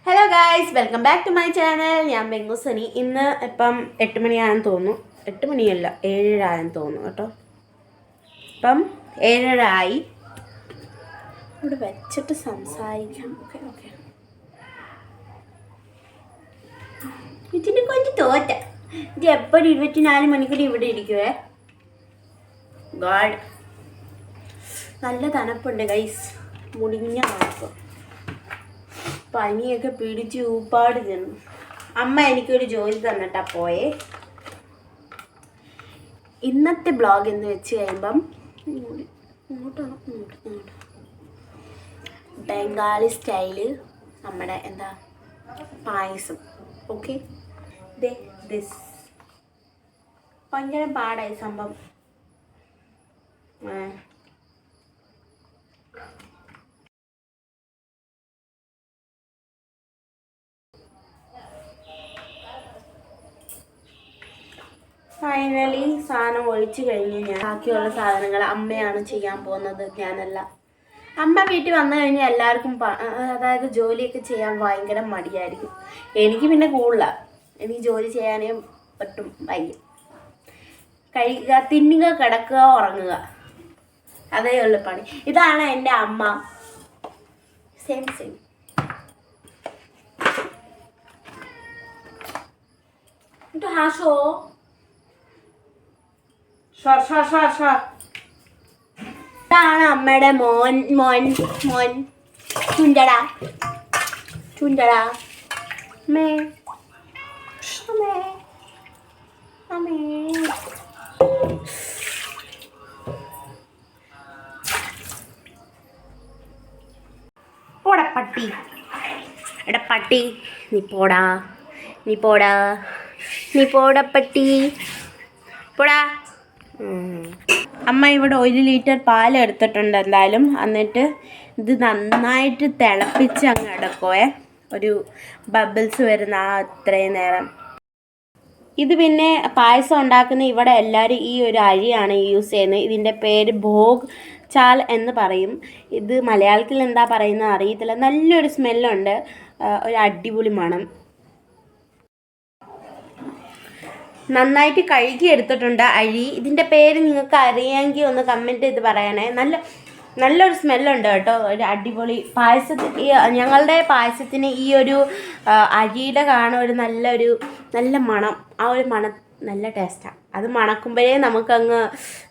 Hello guys, welcome back to my channel. ഞാൻ ബെങ്കുസനി. ഇന്ന് ഇപ്പം 8 മണിയാണെന്ന് തോന്നുന്നു. 8 മണിയല്ല, 7:30 ആയെന്ന് തോന്നുന്നു കേട്ടോ. ഇപ്പം 7:30 ആയി. ഇവിടെ വെച്ചിട്ട് സംസാരിക്കാം. Okay okay. ഇതിന് കൊണ്ട് തോറ്റ ഇത് എപ്പോഴും 24 മണിക്കൂർ ഇവിടെ ഇരിക്കുവേ. ഗാഡ്, നല്ല തണുപ്പുണ്ട് ഗൈസ്. മുടിഞ്ഞ തണുപ്പ്. പനിയൊക്കെ പിടിച്ച് ഊപ്പാട് ചെന്നു. അമ്മ എനിക്കൊരു ജോലി തന്നിട്ടാ പോയേ. ഇന്നത്തെ ബ്ലോഗ് എന്ന് വെച്ച് കഴിയുമ്പം ബംഗാളി സ്റ്റൈല് നമ്മുടെ എന്താ പായസം. ഓക്കെ, ദിസ് ഭയങ്കര പാടായി സംഭവം. ഫൈനലി സാധനം ഒഴിച്ചു കഴിഞ്ഞ് ഞാൻ ബാക്കിയുള്ള സാധനങ്ങൾ അമ്മയാണ് ചെയ്യാൻ പോകുന്നത്, ഞാനല്ല. അമ്മ വീട്ടിൽ വന്നു കഴിഞ്ഞാൽ എല്ലാവർക്കും അതായത് ജോലിയൊക്കെ ചെയ്യാൻ ഭയങ്കര മടിയായിരിക്കും. എനിക്ക് പിന്നെ കൂടുതലാണ്. എനിക്ക് ജോലി ചെയ്യാനേ പറ്റും. വയ്യ. കഴിക്കുക, തിന്നുക, കിടക്കുക, ഉറങ്ങുക, അതേ ഉള്ളു പണി. ഇതാണ് എൻ്റെ അമ്മ. Same same. ഹാഷോ ഇതാണ് അമ്മയുടെ മോൻ മോൻ മോൻ ചുണ്ടടാ ചുണ്ടടാ. അമ്മേ അമ്മേ അമ്മേ. പോടാ പട്ടി. എടാ പട്ടി, നീ പോടാ, നീ പോടാ, നീ പോടാ പട്ടി, പോടാ. അമ്മ ഇവിടെ 1 ലിറ്റർ പാൽ എടുത്തിട്ടുണ്ട് എന്തായാലും. എന്നിട്ട് ഇത് നന്നായിട്ട് തിളപ്പിച്ച് അങ്ങ് എടുക്കുവേ. ഒരു ബബിൾസ് വരുന്ന അത്രയും നേരം. ഇത് പിന്നെ പായസം ഉണ്ടാക്കുന്ന ഇവിടെ എല്ലാവരും ഈ ഒരു അരിയാണ് യൂസ് ചെയ്യുന്നത്. ഇതിൻ്റെ പേര് ഭോഗ് ചാൽ എന്ന് പറയും. ഇത് മലയാളത്തിൽ എന്താ പറയുന്നത് അറിയത്തില്ല. നല്ലൊരു സ്മെല്ലുണ്ട്, ഒരു അടിപൊളി മണം. നന്നായിട്ട് കഴുകി എടുത്തിട്ടുണ്ട് അരി. ഇതിൻ്റെ പേര് നിങ്ങൾക്ക് അറിയാമെങ്കിൽ ഒന്ന് കമൻറ്റ് ചെയ്ത് പറയണേ. നല്ലൊരു സ്മെല്ലുണ്ട് കേട്ടോ. ഒരു അടിപൊളി പായസത്തിന്, ഞങ്ങളുടെ പായസത്തിന് ഈ ഒരു അരിയുടെ കാണാൻ ഒരു നല്ല മണം. ആ ഒരു മണം നല്ല ടേസ്റ്റാണ്. അത് മണക്കുമ്പോഴേ നമുക്കങ്ങ്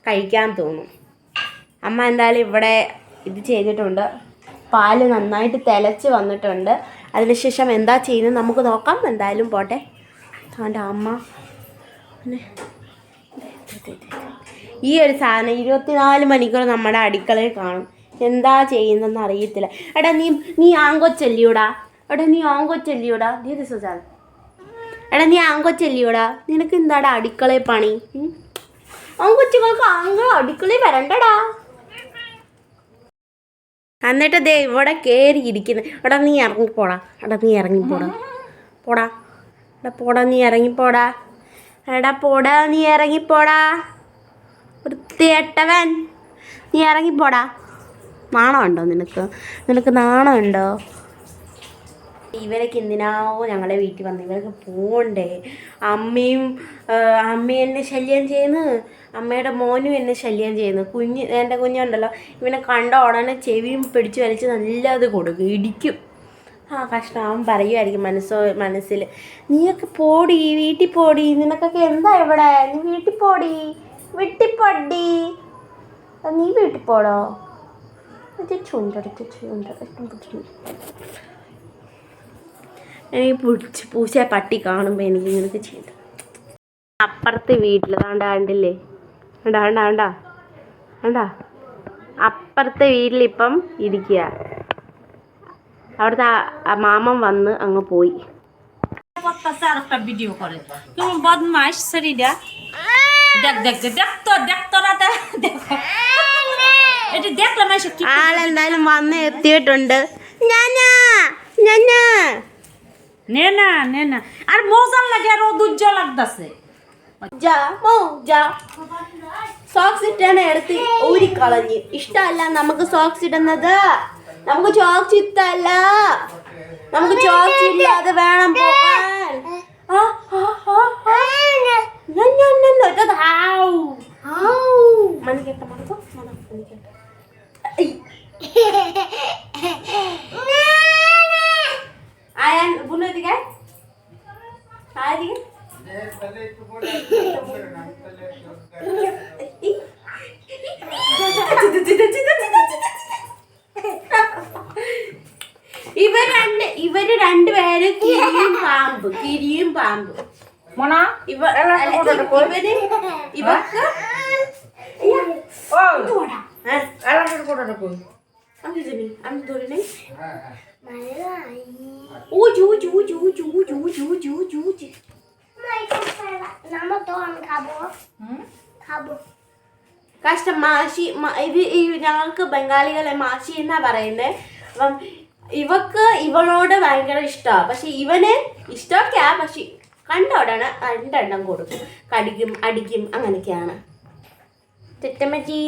കഴിക്കാൻ തോന്നും. അമ്മ എന്തായാലും ഇവിടെ ഇത് ചെയ്തിട്ടുണ്ട്. പാല് നന്നായിട്ട് തിളച്ച് വന്നിട്ടുണ്ട്. അതിനുശേഷം എന്താ ചെയ്യുന്നത് നമുക്ക് നോക്കാം. എന്തായാലും പോട്ടെ. അതുകൊണ്ട് അമ്മ ഈ ഒരു സാധനം 24 മണിക്കൂർ നമ്മുടെ അടുക്കളയിൽ കാണും. എന്താ ചെയ്യുന്നതെന്ന് അറിയത്തില്ല. എടാ നീ ആങ്കൊച്ചെല്ലിയോടാ. എടാ നീ ആങ്കൊച്ചെല്ലിയോടാ. എടാ നീ ആങ്കൊച്ചെല്ലിയോടാ. നിനക്ക് എന്താടാ അടുക്കളയിൽ പണി? ആങ്കൊച്ചുകൾക്ക് അടുക്കളയിൽ വരണ്ടടാ. എന്നിട്ട് ദേ ഇവിടെ കയറി ഇരിക്കുന്നത്. എടാ നീ ഇറങ്ങിപ്പോടാ. എടാ നീ ഇറങ്ങിപ്പോടാ. പോടാ. എടാ പോടാ, നീ ഇറങ്ങിപ്പോടാ. എടാ പോടാ, നീ ഇറങ്ങിപ്പോടാ. വൃത്തികെട്ടവൻ, നീ ഇറങ്ങിപ്പോടാ. നാണമുണ്ടോ നിനക്ക് നാണമുണ്ടോ? ഇവരൊക്കെ എന്തിനാവോ ഞങ്ങളുടെ വീട്ടിൽ വന്ന്. ഇവരൊക്കെ പോകണ്ടേ? അമ്മയും എന്നെ ശല്യം ചെയ്യുന്നു, അമ്മയുടെ മോനും എന്നെ ശല്യം ചെയ്യുന്നു. എൻ്റെ കുഞ്ഞുണ്ടല്ലോ, ഇവനെ കണ്ട ഉടനെ ചെവിയും പിടിച്ച് വലിച്ച് നല്ലത് കൊടുക്കും, ഇടിക്കും. കഷ്ടം. അവൻ പറയുമായിരിക്കും മനസ്സിൽ, നീയൊക്കെ പോടി, വീട്ടിൽ പോടി, നിനക്കൊക്കെ എന്താ ഇവിടെ, നീ വീട്ടിൽ പോടി, വിട്ടിപ്പൊടി, നീ വീട്ടിൽ പോടോ. എനിക്ക് പൂച്ച പട്ടി കാണുമ്പോൾ എനിക്ക് ഇങ്ങനത്തെ ചെയ്തു. അപ്പുറത്തെ വീട്ടിൽ കണ്ടില്ലേ, കണ്ടാ അപ്പുറത്തെ വീട്ടിലിപ്പം ഇരിക്കുക. അവിടുത്തെ മാമൻ വന്ന് അങ്ങ് പോയി. ആളെന്തായാലും വന്ന് എത്തിയിട്ടുണ്ട്. സോക്സ് ഇട്ടാണ് എടുത്ത് ഊരിക്കളഞ്ഞ്. ഇഷ്ടമല്ല നമുക്ക് സോക്സ് ഇടുന്നത്. നമുക്ക് ചോക്സ് ഇഷ്ടമല്ല. നമുക്ക് ചോദിച്ചില്ലാതെ വേണം പോകാൻ. മണിക്കട്ടെ മണക്കോ മണിക്കട്ടെ. Ayan, bunuh tiga. Hari. ഇവര് രണ്ടുപേര് കിരിയും പാമ്പ് കഷ്ടം. മാഷി ഇത് ഞങ്ങൾക്ക് ബംഗാളികളെ മാഷി എന്നാ പറയുന്നത്. അപ്പം ഇവളോട് ഭയങ്കര ഇഷ്ടമാണ്. പക്ഷെ ഇവന് ഇഷ്ടമൊക്കെയാ. പക്ഷെ കണ്ടോടാണ് രണ്ടെണ്ണം കൊടുക്കും, കടിക്കും അടിക്കും അങ്ങനെയൊക്കെയാണ്. തെറ്റമ്മച്ചി.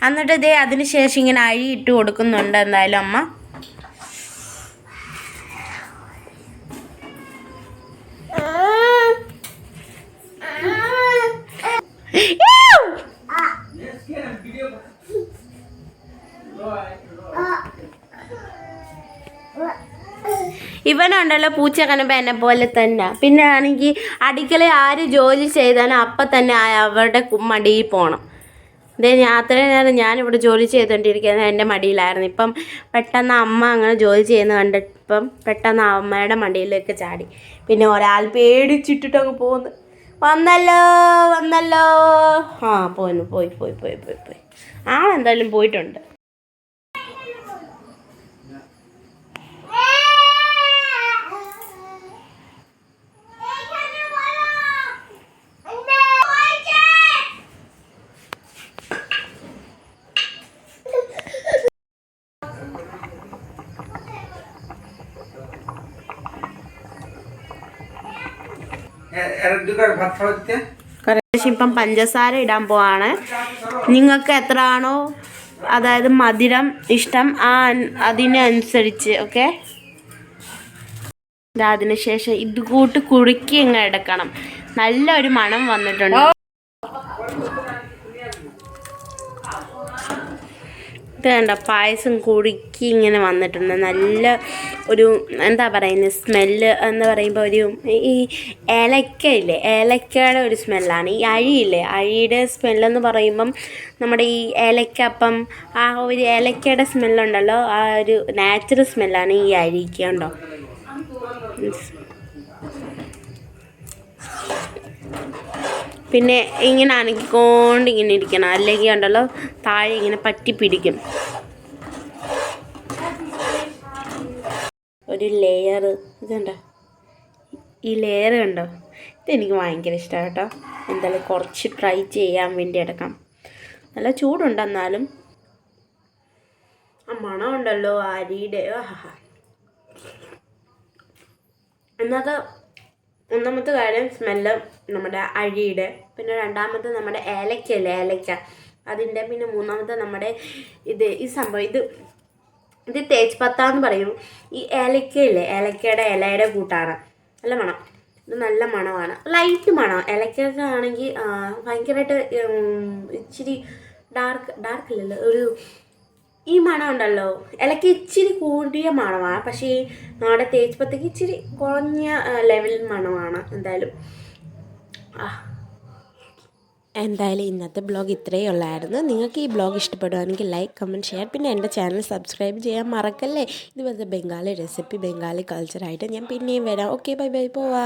എന്നിട്ട് ഇതേ അതിന് ശേഷം ഇങ്ങനെ അഴി ഇട്ട് കൊടുക്കുന്നുണ്ട് എന്തായാലും അമ്മ. ഇവനുണ്ടല്ലോ പൂച്ച കണമ്പ എന്നെ പോലെ തന്നെ. പിന്നെ ആണെങ്കിൽ അടുക്കളയിൽ ആര് ജോലി ചെയ്താലും അപ്പം തന്നെ അവരുടെ മടിയിൽ പോകണം. ഇതേ അത്രയും നേരം ഞാനിവിടെ ജോലി ചെയ്തുകൊണ്ടിരിക്കുന്നത് എൻ്റെ മടിയിലായിരുന്നു. ഇപ്പം പെട്ടെന്ന് അമ്മ അങ്ങനെ ജോലി ചെയ്യുന്നത് കണ്ടിപ്പം പെട്ടെന്ന് അമ്മയുടെ മടിയിലേക്ക് ചാടി. പിന്നെ ഒരാൾ പേടിച്ചിട്ടിട്ടങ്ങ് പോകുന്നു. വന്നല്ലോ. പോയി ആളെന്തായാലും പോയിട്ടുണ്ട്. ഇപ്പം പഞ്ചസാര ഇടാൻ പോവാണ്. നിങ്ങൾക്ക് എത്രയാണോ അതായത് മധുരം ഇഷ്ടം അതിനനുസരിച്ച് ഓക്കെ. അതിനുശേഷം ഇത് കൂട്ട് കുറുക്കി ഇങ്ങനെ എടുക്കണം. നല്ലൊരു മണം വന്നിട്ടുണ്ട്. ഇത് കണ്ട പായസം കുറുക്കി ഇങ്ങനെ വന്നിട്ടുണ്ട്. നല്ല ഒരു എന്താ പറയുന്നത് സ്മെല്ല് എന്ന് പറയുമ്പോൾ ഒരു ഈ ഏലക്കയില്ലേ, ഏലക്കയുടെ ഒരു സ്മെല്ലാണ്. ഈ അഴിയില്ലേ, അഴിയുടെ സ്മെല്ലെന്ന് പറയുമ്പം നമ്മുടെ ഈ ഏലക്കപ്പം ആ ഒരു ഏലക്കയുടെ സ്മെല്ലുണ്ടല്ലോ, ആ ഒരു നാച്ചുറൽ സ്മെല്ലാണ് ഈ അഴിക്ക്. ഉണ്ടോ പിന്നെ ഇങ്ങനെ അനക്കിക്കൊണ്ട് ഇങ്ങനെ ഇരിക്കണം, അല്ലെങ്കിൽ ഉണ്ടല്ലോ താഴെ ഇങ്ങനെ പറ്റി പിടിക്കും. ഒരു ലെയർ ഇതുണ്ടോ, ഈ ലെയർ കണ്ടോ, ഇതെനിക്ക് ഭയങ്കര ഇഷ്ടമാണ് കേട്ടോ. എന്തായാലും കുറച്ച് ട്രൈ ചെയ്യാൻ വേണ്ടി എടുക്കാം. നല്ല ചൂടുണ്ടെന്നാലും ആ മണം ഉണ്ടല്ലോ അരിയുടെ. എന്നൊക്കെ ഒന്നാമത്തെ കാര്യം സ്മെല്ല് നമ്മുടെ അരിയുടെ, പിന്നെ രണ്ടാമത്തെ നമ്മുടെ ഏലക്കല്ലേ, ഏലക്ക അതിൻ്റെ, പിന്നെ മൂന്നാമത്തെ നമ്മുടെ ഈ സംഭവം ഇത് തേജ്പത്താന്ന് പറയും. ഈ ഏലക്കയില്ലേ, ഏലക്കയുടെ ഇലയുടെ കൂട്ടാണ്. നല്ല മണം, ഇത് നല്ല മണമാണ്, ലൈറ്റ് മണം. ഏലക്കൊക്കെ ആണെങ്കിൽ ഭയങ്കരമായിട്ട് ഇച്ചിരി ഡാർക്ക് ഇല്ലല്ലോ, ഒരു ഈ മണം ഉണ്ടല്ലോ ഇലക്ക് ഇച്ചിരി കൂടിയ മണമാണ്. പക്ഷേ ഈ നമ്മുടെ തേജ്പത്തയ്ക്ക് ഇച്ചിരി കുറഞ്ഞ ലെവൽ മണമാണ്. എന്തായാലും ഇന്നത്തെ ബ്ലോഗ് ഇത്രയേ ഉള്ളായിരുന്നു. നിങ്ങൾക്ക് ഈ ബ്ലോഗ് ഇഷ്ടപ്പെടുകയാണെങ്കിൽ ലൈക്ക്, കമൻറ്റ്, ഷെയർ, പിന്നെ എൻ്റെ ചാനൽ സബ്സ്ക്രൈബ് ചെയ്യാൻ മറക്കല്ലേ. ഇതുപോലത്തെ ബംഗാളി റെസിപ്പി, ബംഗാളി കൾച്ചറായിട്ട് ഞാൻ പിന്നെയും വരാം. ഓക്കെ, ബൈ പോവാം.